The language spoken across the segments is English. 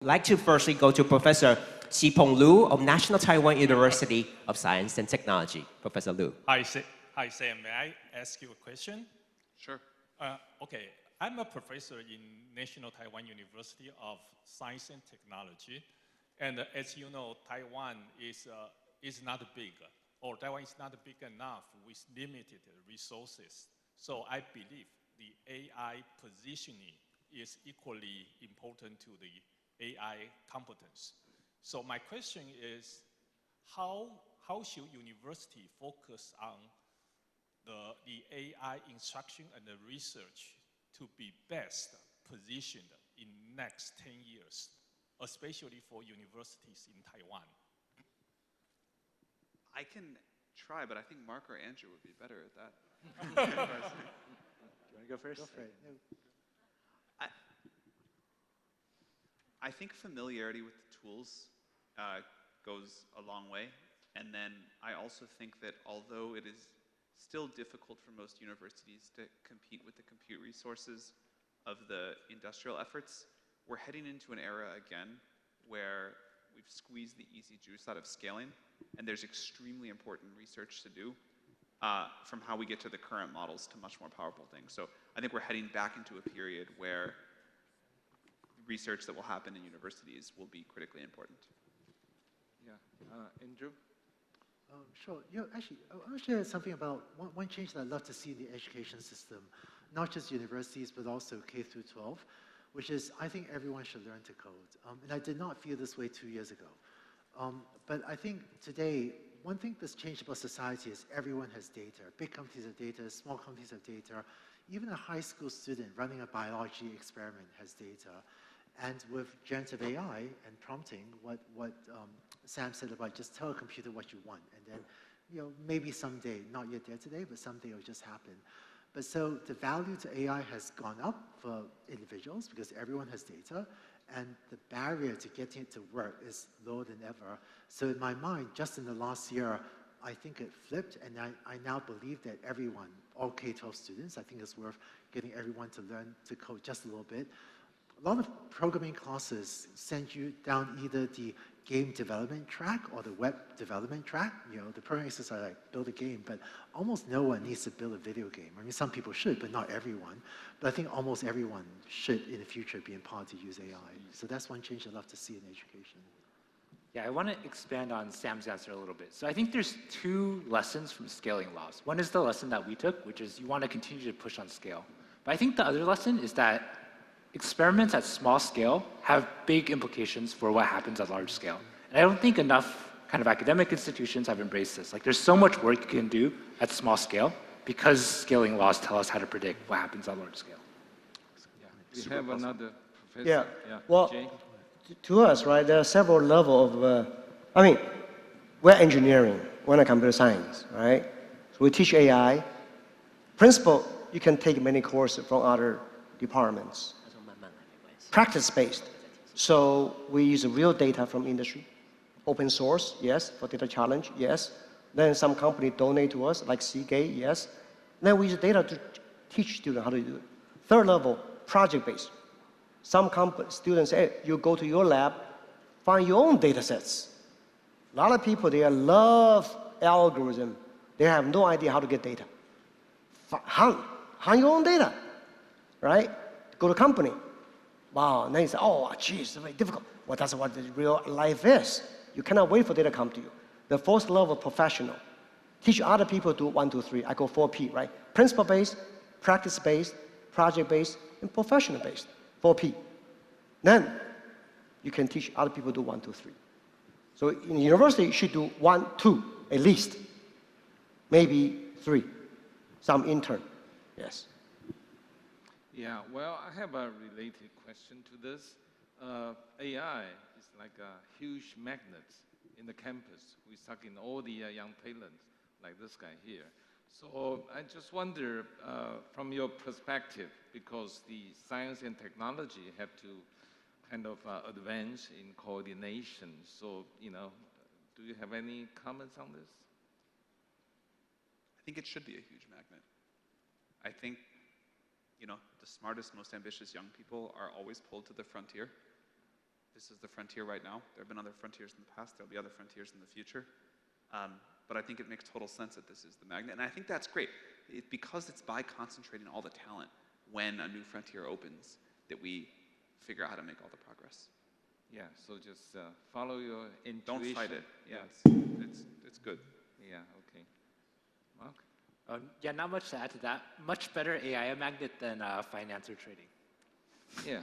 I'd like to firstly go to Professor Xipeng Liu of National Taiwan University of Science and Technology. Professor Liu. Hi, Sam. May I ask you a question? Sure. Okay. I'm a professor in National Taiwan University of Science and Technology. And as you know, Taiwan is not big, or Taiwan is not big enough with limited resources. So I believe the AI positioning is equally important to the AI competence. So my question is, how should university focus on the AI instruction and the research to be best positioned in next 10 years, especially for universities in Taiwan? I can try, but I think Mark or Andrew would be better at that. Do you want to go first? Go for it. I think familiarity with the tools goes a long way. And then I also think that although it is still difficult for most universities to compete with the compute resources of the industrial efforts, we're heading into an era again where we've squeezed the easy juice out of scaling, and there's extremely important research to do from how we get to the current models to much more powerful things. So I think we're heading back into a period where research that will happen in universities will be critically important. Yeah, Andrew? Sure. Actually, I want to share something about one change that I'd love to see in the education system, not just universities, but also K through 12, which is I think everyone should learn to code. And I did not feel this way 2 years ago. But I think today, one thing that's changed about society is everyone has data. Big companies have data, small companies have data. Even a high school student running a biology experiment has data. And with generative AI and prompting, what Sam said about just tell a computer what you want, and then maybe someday, not yet there today, but someday it'll just happen. But so the value to AI has gone up for individuals because everyone has data, and the barrier to getting it to work is lower than ever. So in my mind, just in the last year, I think it flipped, and I now believe that everyone, all K-12 students, I think it's worth getting everyone to learn to code just a little bit. A lot of programming classes send you down either the game development track or the web development track. The programming exercises are like build a game, but almost no one needs to build a video game. I mean, some people should, but not everyone. But I think almost everyone should in the future be empowered to use AI. So that's one change I'd love to see in education. Yeah, I want to expand on Sam's answer a little bit. So I think there's two lessons from scaling laws. One is the lesson that we took, which is you want to continue to push on scale. But I think the other lesson is that experiments at small scale have big implications for what happens at large scale. And I don't think enough kind of academic institutions have embraced this. Like, there's so much work you can do at small scale because scaling laws tell us how to predict what happens at large scale. We have another professor. Yeah. Well, to us, right, there are several levels of, we're engineering, we're not computer science, right? So we teach AI. Principle, you can take many courses from other departments. Practice-based. So we use real data from industry. Open source, yes. For data challenge, yes. Then some company donate to us, like Seagate, yes. Then we use data to teach students how to do it. Third level, project-based. Some students say, you go to your lab, find your own data sets. A lot of people, they love algorithm. They have no idea how to get data. Hunt your own data, right? Go to company. Wow, and then you say, oh, geez, it's very difficult. Well, that's what the real life is. You cannot wait for data to come to you. The fourth level, professional. Teach other people to do 1, 2, 3. I go 4P, right? Principle-based, practice-based, project-based, and professional-based. 4P. Then you can teach other people to do 1, 2, 3. So in university, you should do 1, 2, at least. Maybe 3. Some intern, yes. Yeah, well, I have a related question to this. AI is like a huge magnet in the campus. We suck in all the young talents, like this guy here. So I just wonder, from your perspective, because the science and technology have to kind of advance in coordination. So, do you have any comments on this? I think it should be a huge magnet. I think the smartest, most ambitious young people are always pulled to the frontier. this is the frontier right now. There have been other frontiers in the past. There'll be other frontiers in the future. But I think it makes total sense that this is the magnet. And I think that's great. Because it's by concentrating all the talent when a new frontier opens that we figure out how to make all the progress. Yeah, so just follow your intuition. Don't fight it. Yeah, it's good. Yeah, okay. Mark? Yeah, not much to add to that. Much better AI magnet than finance or trading. Yeah.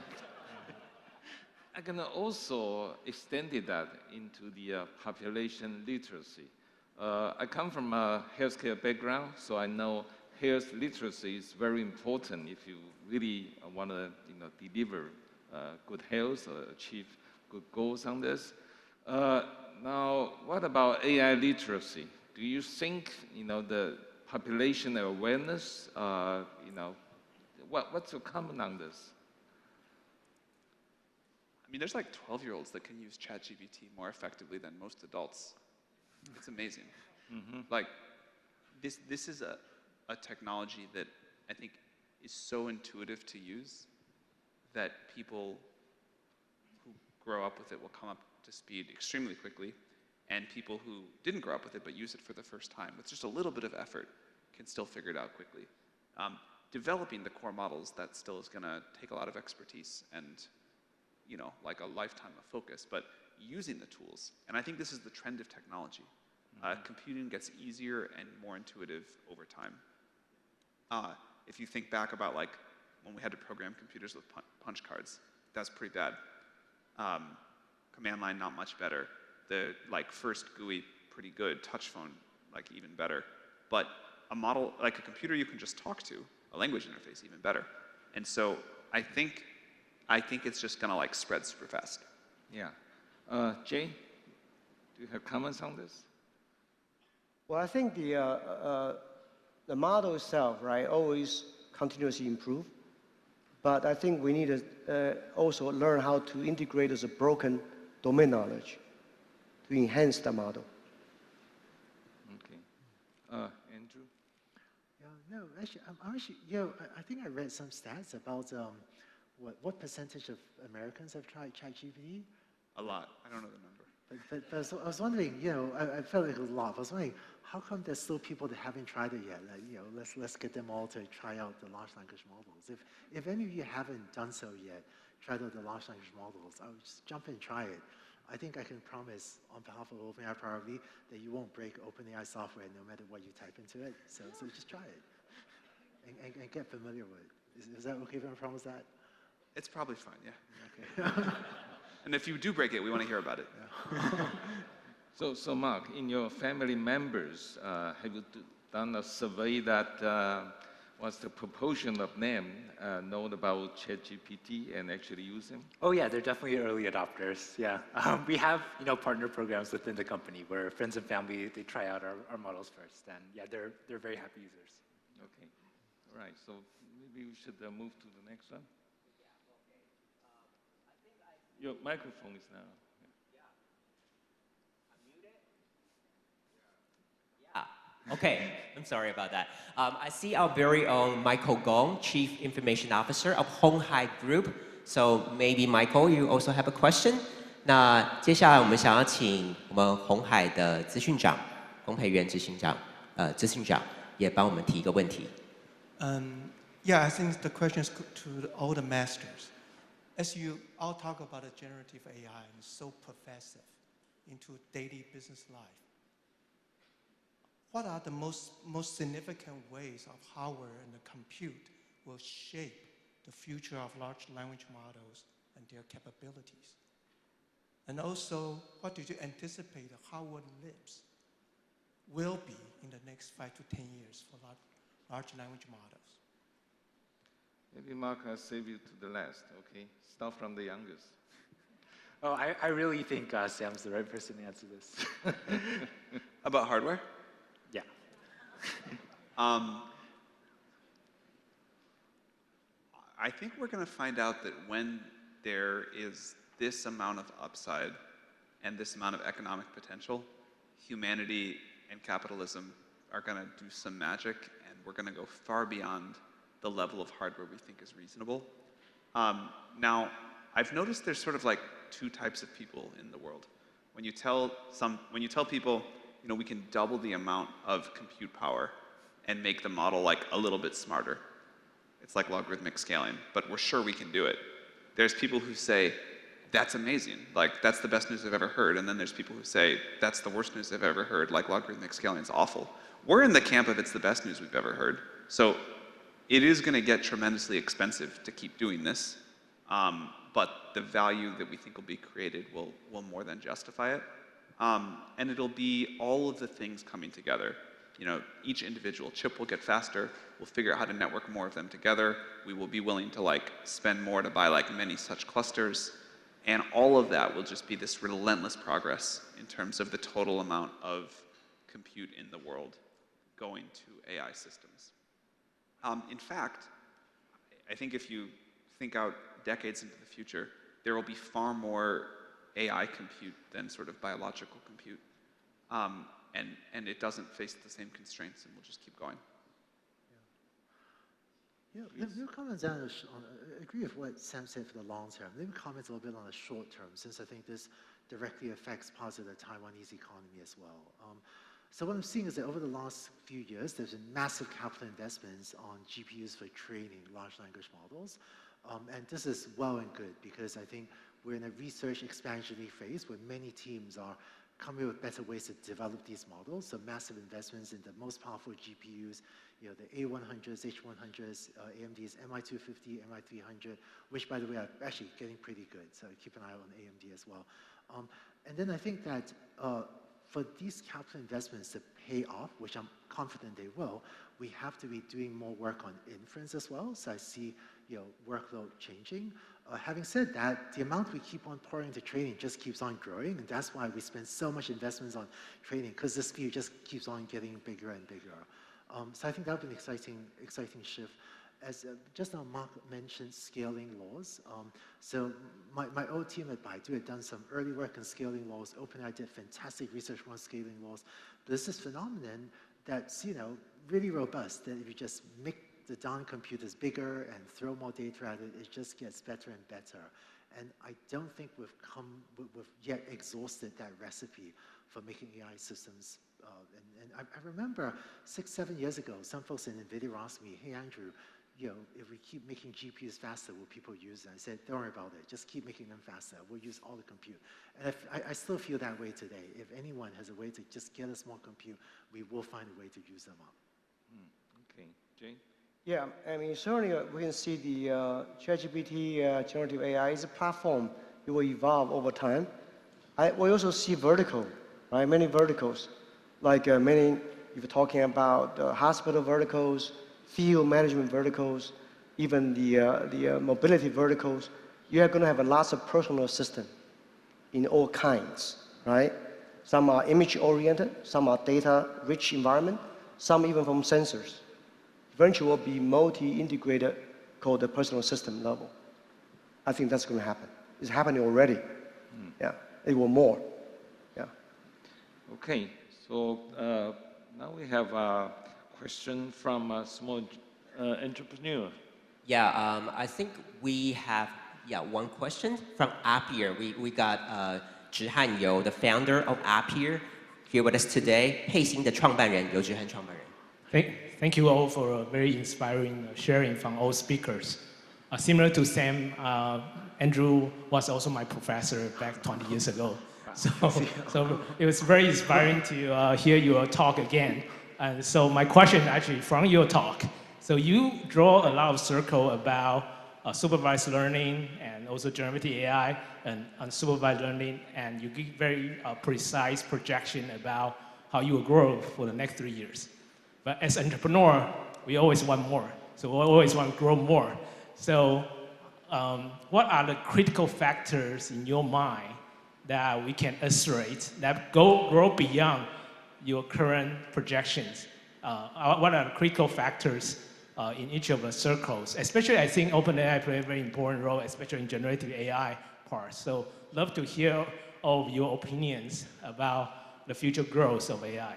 I can also extend that into the population literacy. I come from a healthcare background, so I know health literacy is very important if you really want to deliver good health or achieve good goals on this. Now, what about AI literacy? Do you think the population awareness, what's your comment on this? I mean, there's like 12-year-olds that can use ChatGPT more effectively than most adults. It's amazing. Like, this is a technology that I think is so intuitive to use that people who grow up with it will come up to speed extremely quickly, and people who didn't grow up with it but use it for the first time with just a little bit of effort can still figure it out quickly. Developing the core models, that still is going to take a lot of expertise and like a lifetime of focus, but using the tools. And I think this is the trend of technology. Computing gets easier and more intuitive over time. If you think back about like when we had to program computers with punch cards, that's pretty bad. Command line, not much better. The like first GUI, pretty good. Touch phone, like even better. But a model, like a computer you can just talk to, a language interface, even better. And so I think it's just gonna like spread super fast. Yeah. Jay, do you have comments on this? Well, I think the model itself, right, always continuously improve. But I think we need to also learn how to integrate as a broken domain knowledge to enhance the model. Okay. Andrew? Yeah, no, actually, I think I read some stats about what percentage of Americans have tried ChatGPT? A lot. I don't know the number. But so I was wondering, I felt like it was a lot. I was wondering, how come there's still people that haven't tried it yet? Like, let's get them all to try out the large language models. If any of you haven't done so yet, tried out the large language models, I would just jump in and try it. I think I can promise on behalf of OpenAI probably that you won't break OpenAI software no matter what you type into it. So just try it and get familiar with it. Is that okay if I promise that? It's probably fine, yeah. Okay. And if you do break it, we want to hear about it. Yeah. So Mark, in your family members, have you done a survey that what's the proportion of them know about ChatGPT and actually use them? Oh yeah, they're definitely early adopters. Yeah, we have partner programs within the company where friends and family they try out our models first, and yeah, they're very happy users. Okay, all right. So maybe we should move to the next one. Your microphone is now. Yeah. Okay, I'm sorry about that. I see our very own Michael Gong, Chief Information Officer of鴻海Group. So maybe Michael, you also have a question. 那接下来我们想要请我们鸿海的资讯长洪培元资讯长也帮我们提一个问题。Yeah, I think the question is to all the masters. As you all talk about a generative AI and so pervasive into daily business life, what are the most significant ways of hardware and the compute will shape the future of large language models and their capabilities? And also, what do you anticipate the hardware lips will be in the next 5 to 10 years for large language models? Maybe Mark, I'll save you to the last, okay? Start from the youngest. Oh, I really think Sam's the right person to answer this. About hardware? Yeah. I think we're going to find out that when there is this amount of upside and this amount of economic potential, humanity and capitalism are going to do some magic, and we're going to go far beyond the level of hardware we think is reasonable. Now, I've noticed there's sort of like two types of people in the world. When you tell people, you know, we can double the amount of compute power and make the model like a little bit smarter. It's like logarithmic scaling, but we're sure we can do it. There's people who say, that's amazing, like that's the best news I've ever heard. And then there's people who say, that's the worst news I've ever heard, like logarithmic scaling is awful. We're in the camp of it's the best news we've ever heard. So it is gonna get tremendously expensive to keep doing this, but the value that we think will be created will more than justify it. And it'll be all of the things coming together. You know, each individual chip will get faster. We'll figure out how to network more of them together. We will be willing to like spend more to buy like many such clusters. And all of that will just be this relentless progress in terms of the total amount of compute in the world going to AI systems. In fact, I think if you think out decades into the future, there will be far more AI compute than sort of biological compute. And it doesn't face the same constraints, and we'll just keep going. Yeah, let me comment on, I agree with what Sam said for the long term. Let me comment a little bit on the short term, since I think this directly affects parts of the Taiwanese economy as well. So what I'm seeing is that over the last few years, there's been massive capital investments on GPUs for training large language models. And this is well and good, because I think we're in a research expansionary phase where many teams are coming with better ways to develop these models. So massive investments in the most powerful GPUs, you know, the A100s, H100s, AMD's MI250, MI300, which by the way are actually getting pretty good. So keep an eye on AMD as well. And then I think that for these capital investments to pay off, which I'm confident they will, we have to be doing more work on inference as well. So I see, you know, workload changing. Having said that, the amount we keep on pouring into training just keeps on growing, and that's why we spend so much investments on training, because this field just keeps on getting bigger and bigger. So I think that would be an exciting shift. As just now Mark mentioned scaling laws. So my old team at Baidu had done some early work on scaling laws. OpenAI did fantastic research on scaling laws. But there's this phenomenon that's, you know, really robust, that if you just make the down computers bigger and throw more data at it, it just gets better and better. And I don't think we've yet exhausted that recipe for making AI systems. And I remember 6-7 years ago, some folks in NVIDIA asked me, hey Andrew, you know, if we keep making GPUs faster, will people use them? I said, don't worry about it, just keep making them faster. We'll use all the compute. And I still feel that way today. If anyone has a way to just get us more compute, we will find a way to use them up. Okay, Jane? Yeah, I mean, certainly we can see the ChatGPT generative AI is a platform. It will evolve over time. We also see vertical, right? Many verticals, like if you're talking about hospital verticals, field management verticals, even the mobility verticals, you are going to have a lots of personal assistant in all kinds, right? Some are image-oriented, some are data-rich environment, some even from sensors. Eventually will be multi-integrated, called the personal system level. I think that's going to happen. It's happening already. Yeah, it will more. Yeah. Okay, so now we have a question from a small entrepreneur. Yeah, I think we have one question from Appier. We got Zhi Hanyou, the founder of Appier, here with us today. 佩星的创办人，游志汉创办人。Thank you all for a very inspiring sharing from all speakers. Similar to Sam, Andrew was also my professor back 20 years ago. So it was very inspiring to hear your talk again. And so my question actually from your talk. So you draw a lot of circle about supervised learning and also generative AI and unsupervised learning, and you give very precise projection about how you will grow for the next 3 years. But as an entrepreneur, we always want more. So we always want to grow more. So what are the critical factors in your mind that we can illustrate that grow beyond your current projections? What are the critical factors in each of the circles? Especially, I think OpenAI plays a very important role, especially in generative AI part. So love to hear all of your opinions about the future growth of AI.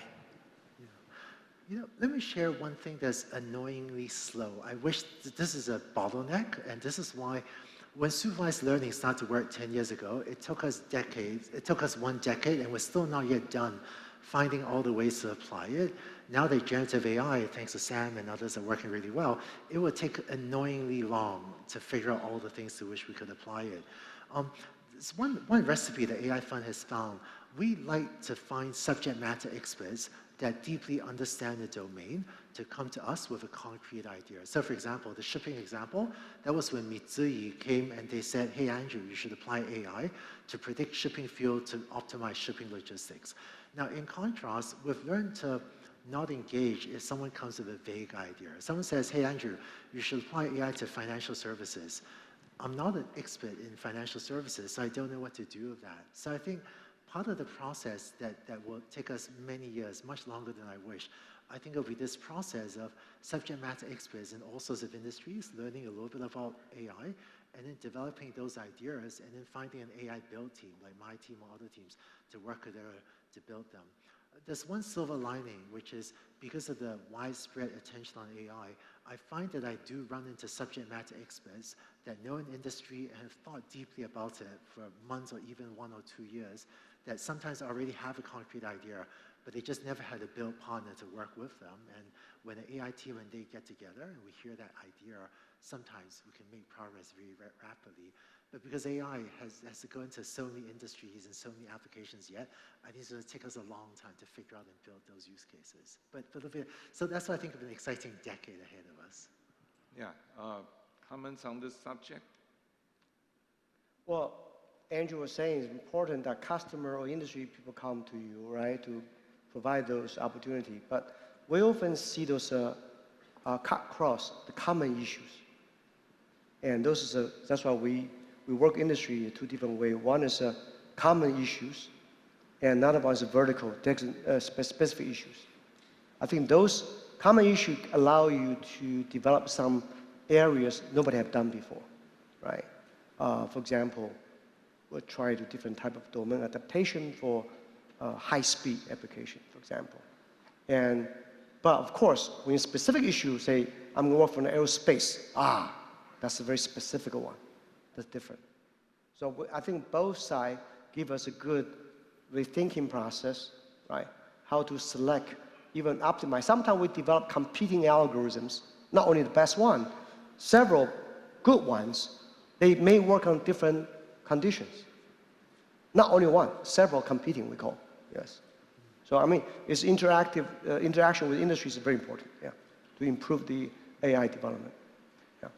You know, let me share one thing that's annoyingly slow. I wish that this is a bottleneck, and this is why When supervised learning started to work 10 years ago, it took us decades. It took us 1 decade, and we're still not yet done finding all the ways to apply it. Now that generative AI, thanks to Sam and others, are working really well, it will take annoyingly long to figure out all the things to which we could apply it. There's one recipe that AI Fund has found. We like to find subject matter experts that deeply understand the domain to come to us with a concrete idea. So for example, the shipping example, that was when Mitsui came and they said, hey Andrew, you should apply AI to predict shipping fuel to optimize shipping logistics. Now in contrast, we've learned to not engage if someone comes with a vague idea. Someone says, hey Andrew, you should apply AI to financial services. I'm not an expert in financial services, so I don't know what to do with that. So I think part of the process that will take us many years, much longer than I wish, I think it'll be this process of subject matter experts in all sorts of industries, learning a little bit about AI, and then developing those ideas, and then finding an AI build team, like my team or other teams, to work together to build them. There's one silver lining, which is because of the widespread attention on AI, I find that I do run into subject matter experts that know an industry and have thought deeply about it for months or even 1 or 2 years, that sometimes already have a concrete idea, but they just never had a build partner to work with them. And when an AI team and they get together and we hear that idea, sometimes we can make progress very rapidly. But because AI has to go into so many industries and so many applications yet, I think it's going to take us a long time to figure out and build those use cases. So that's why I think of an exciting decade ahead of us. Yeah, comments on this subject? Well, Andrew was saying it's important that customer or industry people come to you, right, to provide those opportunities. But we often see those cut across the common issues. And that's why we work industry in 2 different ways. One is common issues, and another one is vertical, specific issues. I think those common issues allow you to develop some areas nobody have done before, right? For example, we'll try to different type of domain adaptation for high-speed application, for example. But of course, when a specific issue, say, I'm going to work for aerospace, that's a very specific one. That's different. So I think both sides give us a good rethinking process, right? How to select, even optimize. Sometimes we develop competing algorithms, not only the best one, several good ones. They may work on different conditions. Not only one, several competing, we call, yes. So I mean, it's interactive, interaction with industry is very important, yeah, to improve the AI development. Yeah.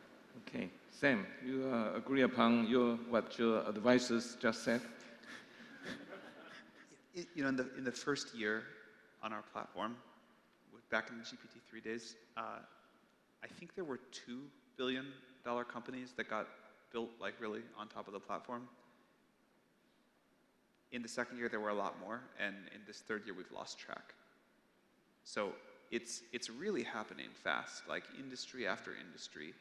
Okay, Sam, you agree upon what your advisors just said? You know, in the first year on our platform, back in the GPT-3 days, I think there were $2 billion companies that got built like really on top of the platform. In the second year, there were a lot more, and in this third year, we've lost track. So it's really happening fast, like industry after industry,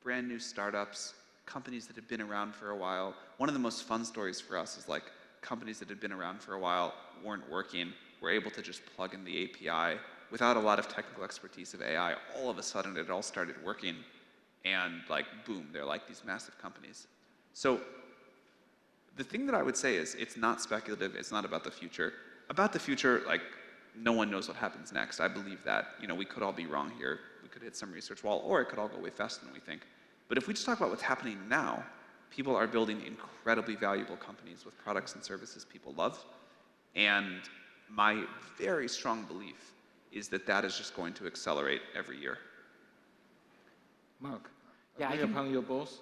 brand new startups, companies that have been around for a while. One of the most fun stories for us is like companies that had been around for a while weren't working, were able to just plug in the API without a lot of technical expertise of AI. All of a sudden, it all started working, and like boom, they're like these massive companies. So the thing that I would say is it's not speculative, it's not about the future. About the future, like no one knows what happens next. I believe that, you know, we could all be wrong here. We could hit some research wall, or it could all go way faster than we think. But if we just talk about what's happening now, people are building incredibly valuable companies with products and services people love. And my very strong belief is that that is just going to accelerate every year. Mark, Yeah, agree upon your boss?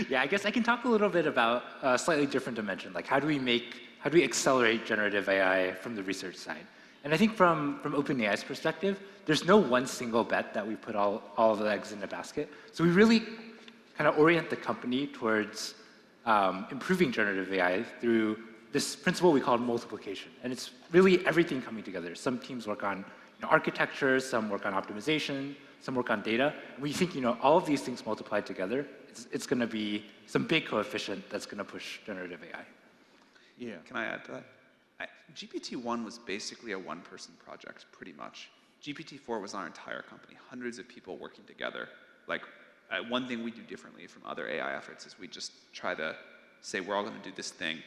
Yeah, I guess I can talk a little bit about a slightly different dimension, like how do we accelerate generative AI from the research side? And I think from OpenAI's perspective, there's no one single bet that we put all of the eggs in a basket. So we really kind of orient the company towards improving generative AI through this principle we call multiplication. And it's really everything coming together. Some teams work on architecture, some work on optimization, some work on data. And we think all of these things multiplied together, it's going to be some big coefficient that's going to push generative AI. Yeah. Can I add to that? GPT-1 was basically a one-person project, pretty much. GPT-4 was our entire company, hundreds of people working together, like one thing we do differently from other AI efforts is we just try to say, we're all going to do this thing.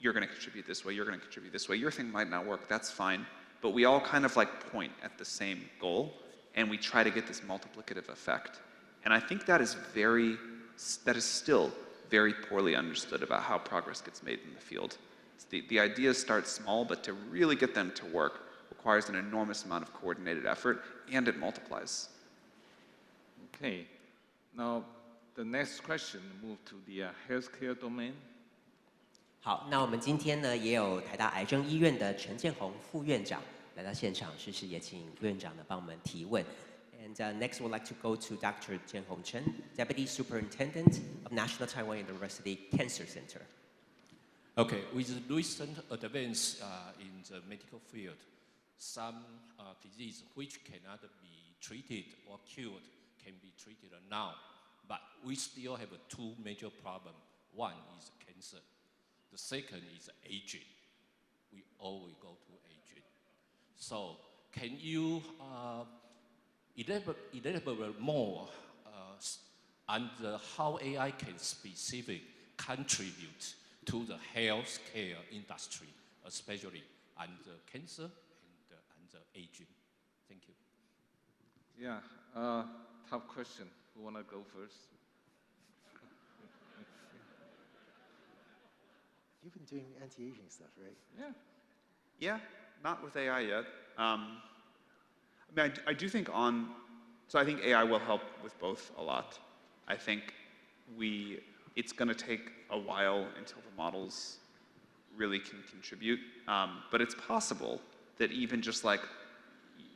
You're going to contribute this way. You're going to contribute this way. Your thing might not work. That's fine. But we all kind of like point at the same goal, and we try to get this multiplicative effect. And I think that is still very poorly understood about how progress gets made in the field. The ideas start small, but to really get them to work requires an enormous amount of coordinated effort, and it multiplies. Okay. Now, the next question move to the healthcare domain. 好，那我们今天呢也有台大癌症医院的陈建宏副院长来到现场，是也请副院长呢帮我们提问。And next, we'd like to go to Dr. Jianhong Chen, Deputy Superintendent of National Taiwan University Cancer Center. Okay, with recent advance in the medical field, some disease which cannot be treated or cured can be treated now. But we still have two major problems. One is cancer. The second is aging. We always go to aging. So can you elaborate more on how AI can specifically contribute to the healthcare industry, especially on the cancer and the aging? Thank you. Yeah, tough question. Who want to go first? You've been doing anti-aging stuff, right? Yeah. Yeah, not with AI yet. I mean, I do think so I think AI will help with both a lot. I think it's going to take a while until the models really can contribute. But it's possible that even just like,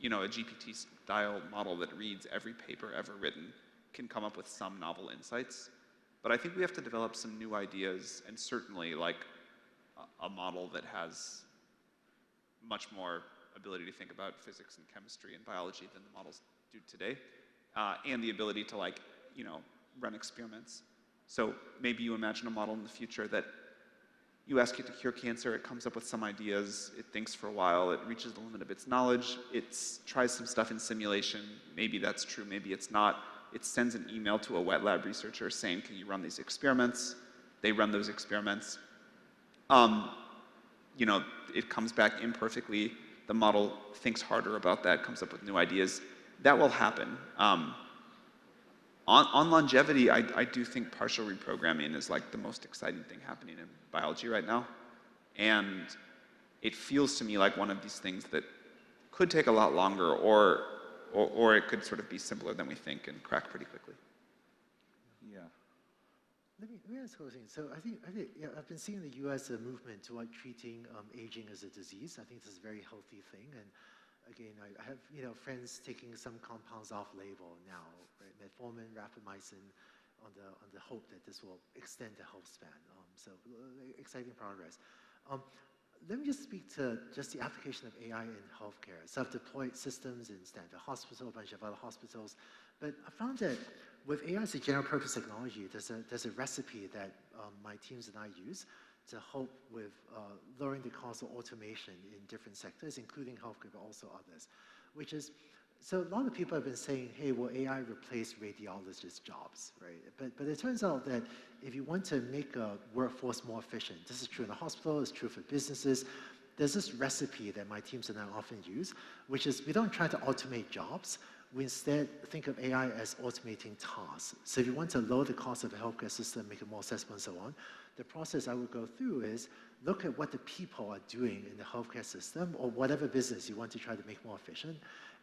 a GPT-style model that reads every paper ever written can come up with some novel insights. But I think we have to develop some new ideas, and certainly like a model that has much more ability to think about physics and chemistry and biology than the models do today, and the ability to run experiments. So maybe you imagine a model in the future that you ask it to cure cancer, it comes up with some ideas, it thinks for a while, it reaches the limit of its knowledge, it tries some stuff in simulation, maybe that's true, maybe it's not. It sends an email to a wet lab researcher saying, can you run these experiments? They run those experiments. It comes back imperfectly. The model thinks harder about that, comes up with new ideas. That will happen. On longevity, I do think partial reprogramming is like the most exciting thing happening in biology right now. And it feels to me like one of these things that could take a lot longer, or it could sort of be simpler than we think and crack pretty quickly. Yeah. Let me ask a question. So I think I've been seeing in the U.S. a movement toward treating aging as a disease. I think this is a very healthy thing. And again, I have friends taking some compounds off label now, right? Metformin, rapamycin, on the hope that this will extend the health span. So exciting progress. Let me just speak to just the application of AI in healthcare. So I've deployed systems in Stanford Hospital, a bunch of other hospitals, but I found that with AI as a general purpose technology, there's a recipe that my teams and I use to help with lowering the cost of automation in different sectors, including healthcare, but also others, which is, so a lot of people have been saying, hey, will AI replace radiologists' jobs, right? But it turns out that if you want to make a workforce more efficient, this is true in the hospital, it's true for businesses, there's this recipe that my teams and I often use, which is we don't try to automate jobs, we instead think of AI as automating tasks. So if you want to lower the cost of the healthcare system, make it more accessible and so on, the process I would go through is look at what the people are doing in the healthcare system or whatever business you want to try to make more efficient,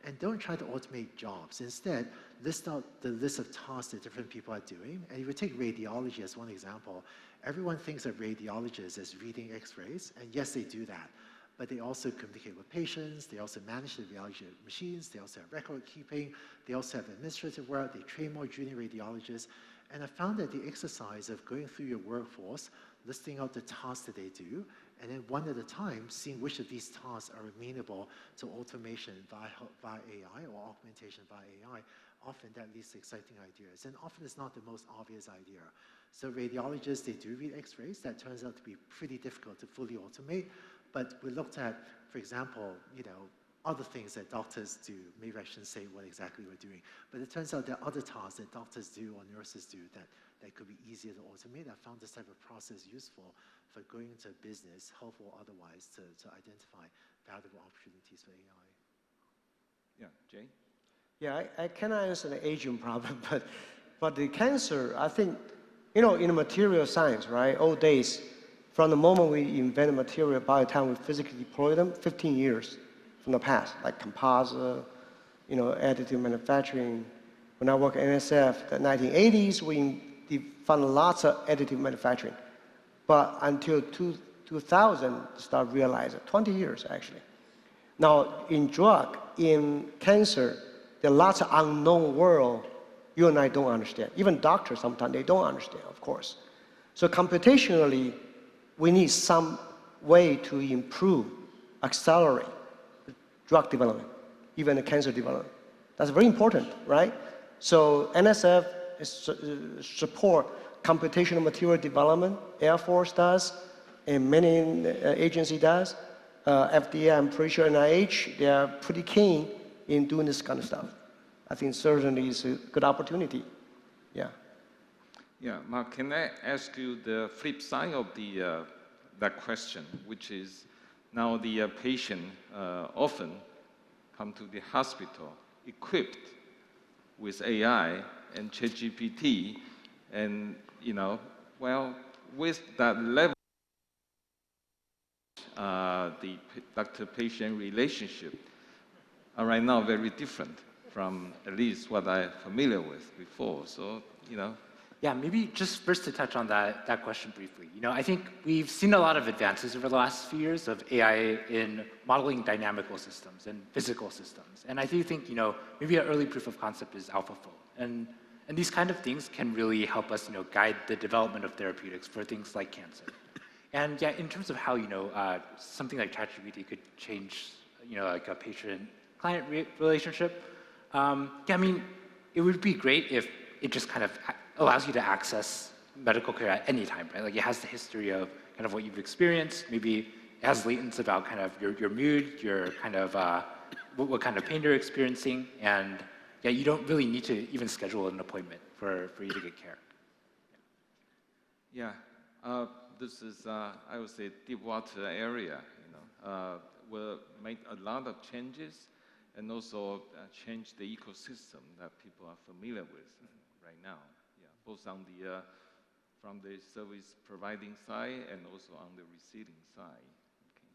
and don't try to automate jobs. Instead, list out the list of tasks that different people are doing. And if you take radiology as one example, everyone thinks of radiologists as reading x-rays, and yes, they do that. But they also communicate with patients, they also manage the radiology machines, they also have record keeping, they also have administrative work, they train more junior radiologists. And I found that the exercise of going through your workforce, listing out the tasks that they do, and then one at a time, seeing which of these tasks are amenable to automation via AI or augmentation via AI, often that leads to exciting ideas. And often it's not the most obvious idea. So radiologists, they do read x-rays. That turns out to be pretty difficult to fully automate. But we looked at, for example, other things that doctors do. Maybe I shouldn't say what exactly we're doing, but it turns out there are other tasks that doctors do or nurses do that could be easier to automate. I found this type of process useful for going into business, health or otherwise, to identify valuable opportunities for AI. Yeah, Jay? Yeah, I cannot answer the aging problem, but the cancer, I think, you know, in material science, right, old days, from the moment we invent a material, by the time we physically deploy them, 15 years from the past, like composite, you know, additive manufacturing. When I worked at NSF, the 1980s, we found lots of additive manufacturing. But until 2000, start realizing, 20 years actually. Now, in drug, in cancer, there are lots of unknown world you and I don't understand. Even doctors, sometimes they don't understand, of course. So computationally, we need some way to improve, accelerate drug development, even the cancer development. That's very important, right? So NSF support computational material development, Air Force does, and many agency does. FDA, I'm pretty sure NIH, they are pretty keen in doing this kind of stuff. I think certainly it's a good opportunity. Yeah. Yeah, Mark, can I ask you the flip side of that question, which is now the patient often come to the hospital equipped with AI and ChatGPT, and you know, well, with that level, the doctor-patient relationship are right now very different from at least what I'm familiar with before. So, you know. Yeah, maybe just first to touch on that question briefly. You know, I think we've seen a lot of advances over the last few years of AI in modeling dynamical systems and physical systems. And I do think, you know, maybe an early proof of concept is AlphaFold. And these kind of things can really help us, you know, guide the development of therapeutics for things like cancer. And yeah, in terms of how, you know, something like ChatGPT could change, you know, like a patient-client relationship, yeah, I mean, it would be great if it just kind of allows you to access medical care at any time, right? Like it has the history of kind of what you've experienced. Maybe it has latents about kind of your mood, your kind of, what kind of pain you're experiencing. And yeah, you don't really need to even schedule an appointment for you to get care. Yeah, this is, I would say, deep water area, you know. Will make a lot of changes and also change the ecosystem that people are familiar with right now. Both on the, from the service providing side and also on the receiving side. Okay.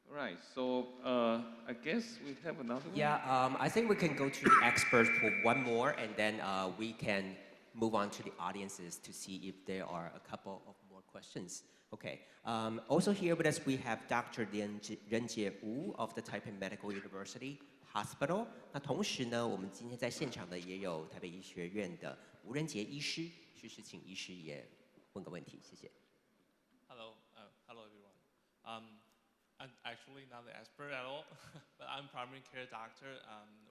All right, so I guess we have another one. Yeah, I think we can go to the experts for one more, and then we can move on to the audiences to see if there are a couple of more questions. Okay. Also here with us, we have Dr. Renjie Wu of the Taipei Medical University Hospital. 那同时呢，我们今天在现场的也有台北医学院的吴仁杰医师，是不是请医师也问个问题？谢谢。Hello, hello everyone. I'm actually not an expert at all, but I'm primary care doctor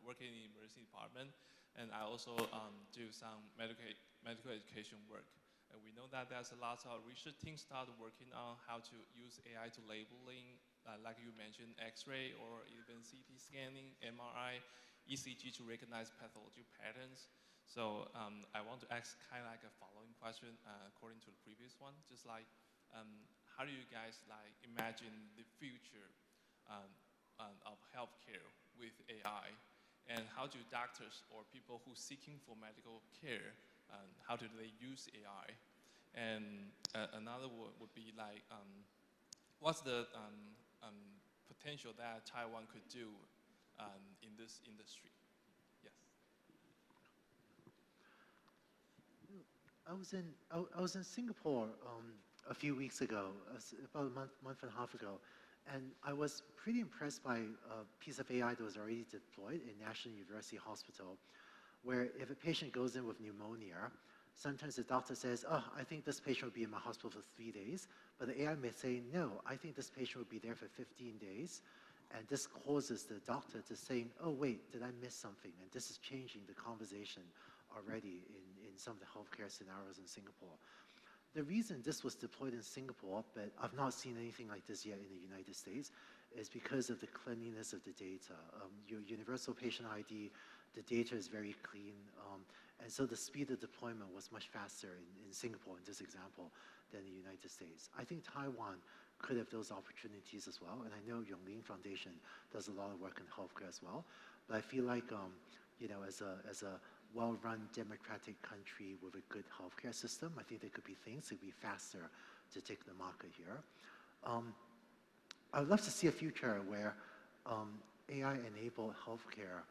working in the emergency department, and I also do some medical education work. And we know that there's a lot of research teams started working on how to use AI to labeling, like you mentioned, X-ray or even CT scanning, MRI, ECG to recognize pathology patterns. So I want to ask kind of like a following question according to the previous one, just like how do you guys like imagine the future of healthcare with AI, and how do doctors or people who seeking for medical care, how do they use AI? And another would be like, what's the potential that Taiwan could do in this industry? Yes. I was in Singapore a few weeks ago, about a month and a half ago, and I was pretty impressed by a piece of AI that was already deployed in National University Hospital, where if a patient goes in with pneumonia, sometimes the doctor says, oh, I think this patient will be in my hospital for 3 days, but the AI may say, no, I think this patient will be there for 15 days, and this causes the doctor to say, oh, wait, did I miss something? And this is changing the conversation already in some of the healthcare scenarios in Singapore. The reason this was deployed in Singapore, but I've not seen anything like this yet in the United States, is because of the cleanliness of the data. Your universal patient ID, the data is very clean, and so the speed of deployment was much faster in Singapore, in this example, than the United States. I think Taiwan could have those opportunities as well, and I know Yonglin Foundation does a lot of work in healthcare as well, but I feel like, you know, as a well-run democratic country with a good healthcare system, I think there could be things that would be faster to take the market here. I would love to see a future where AI-enabled healthcare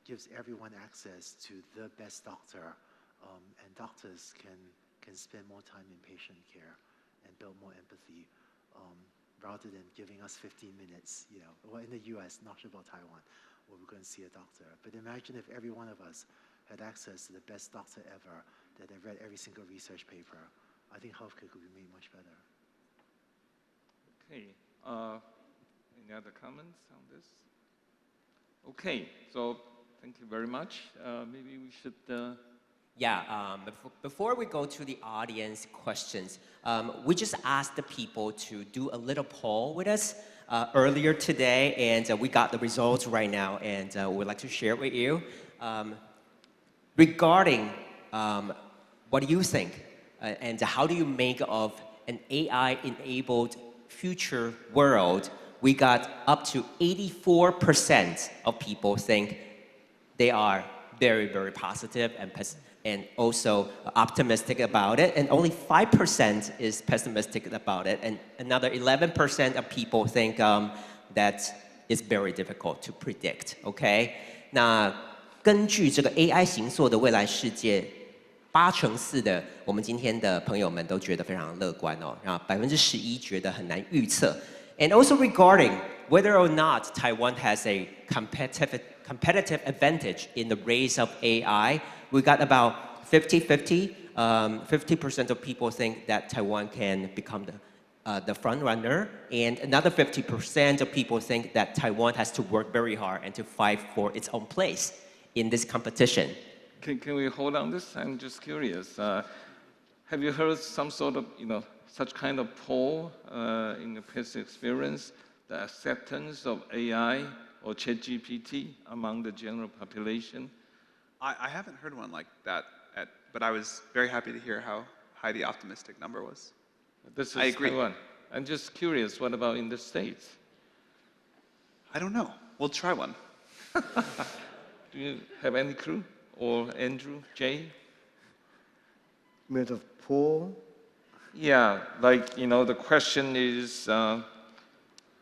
gives everyone access to the best doctor, and doctors can spend more time in patient care and build more empathy, rather than giving us 15 minutes, you know, well, in the US, not sure about Taiwan, where we're going to see a doctor. But imagine if every one of us had access to the best doctor ever, that have read every single research paper. I think healthcare could be made much better. Okay, any other comments on this? Okay, so thank you very much. Maybe we should... Before we go to the audience questions, we just asked the people to do a little poll with us earlier today, and we got the results right now, and we'd like to share it with you. Regarding what do you think, and how do you make of an AI-enabled future world? We got up to 84% of people think they are very, very positive and also optimistic about it, and only 5% is pessimistic about it, and another 11% of people think that it's very difficult to predict. Okay? 那根据这个 AI 形塑的未来世界，84%的我们今天的朋友们都觉得非常乐观哦，然后11%觉得很难预测。And also regarding whether or not Taiwan has a competitive advantage in the race of AI, we got about 50-50. 50% of people think that Taiwan can become the front runner, and another 50% of people think that Taiwan has to work very hard and to fight for its own place in this competition. Can we hold on this? I'm just curious. Have you heard some sort of, such kind of poll in your past experience, the acceptance of AI or ChatGPT among the general population? I haven't heard one like that, but I was very happy to hear how high the optimistic number was. This is I agree. Taiwan. I'm just curious, what about in the States? I don't know. We'll try one. Do you have any clue? Or Andrew, Jay? Made of pool? Yeah, like, the question is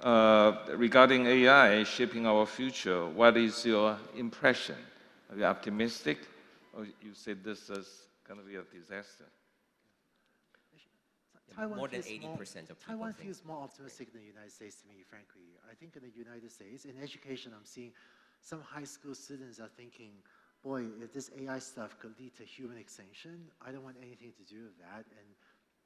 regarding AI shaping our future, what is your impression? Are you optimistic? Or you say this is going to be a disaster? More than 80% of people Taiwan think. feels more optimistic than the United States to me, frankly. I think in the United States, in education, I'm seeing some high school students are thinking, boy, if this AI stuff could lead to human extinction, I don't want anything to do with that, and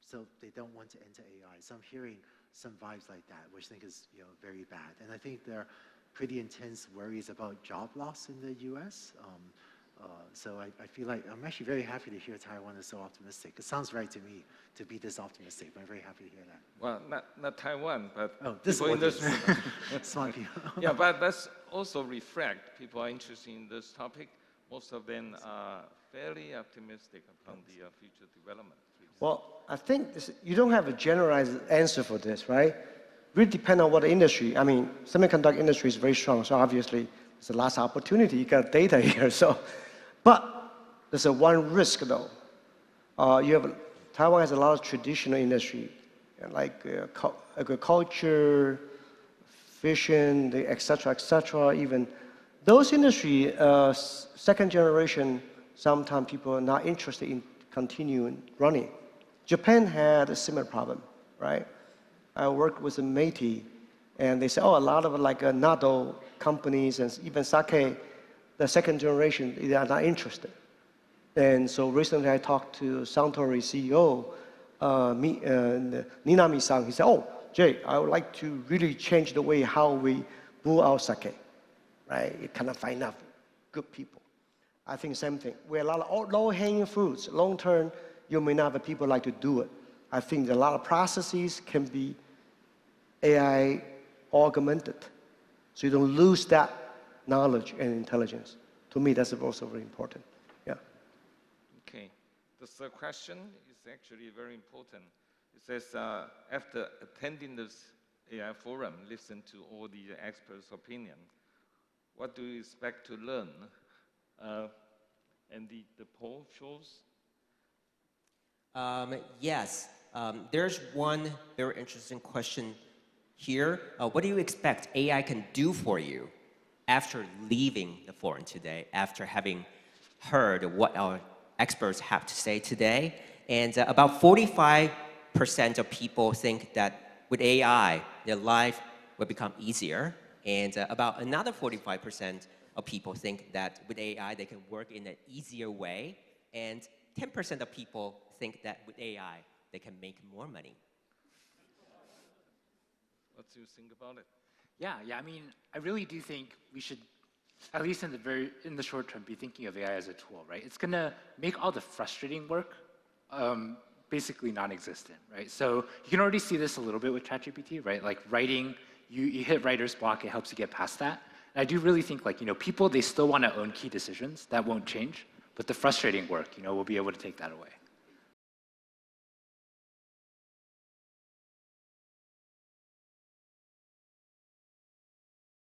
so they don't want to enter AI. So I'm hearing some vibes like that, which I think is very bad. And I think there are pretty intense worries about job loss in the US. So I feel like I'm actually very happy to hear Taiwan is so optimistic. It sounds right to me to be this optimistic, but I'm very happy to hear that. Well, not Taiwan, but this people in this smart people. Yeah, but that's also reflect people are interested in this topic. Most of them are fairly optimistic upon the future development. Well, I think you don't have a generalized answer for this, right? Really depend on what the industry. I mean, semiconductor industry is very strong, so obviously there's a lot of opportunity. You got data here, so. But there's one risk, though. Taiwan has a lot of traditional industry, like agriculture, fishing, et cetera, even. Those industry, second generation, sometimes people are not interested in continuing running. Japan had a similar problem, right? I worked with a Métis, and they said, a lot of natto companies and even sake, the second generation, they are not interested. And so recently I talked to Suntory CEO, Ninami-san. He said, Jay, I would like to really change the way how we brew our sake, right? You cannot find enough good people. I think same thing. We have a lot of low-hanging fruits. Long term, you may not have people like to do it. I think a lot of processes can be AI augmented. So you don't lose that knowledge and intelligence. To me, that's also very important. Yeah. Okay. The third question is actually very important. It says, after attending this AI forum, listen to all the experts' opinion, what do you expect to learn? And the poll shows? Yes. There's one very interesting question here. What do you expect AI can do for you after leaving the forum today, after having heard what our experts have to say today? And about 45% of people think that with AI, their life will become easier. And about another 45% of people think that with AI, they can work in an easier way. And 10% of people think that with AI, they can make more money. What do you think about it? Yeah, I mean, I really do think we should, at least in the short term, be thinking of AI as a tool, right? It's gonna make all the frustrating work basically non-existent, right? So you can already see this a little bit with ChatGPT, right? Like writing, you hit writer's block, it helps you get past that. And I do really think, like, people, they still want to own key decisions. That won't change. But the frustrating work, we'll be able to take that away.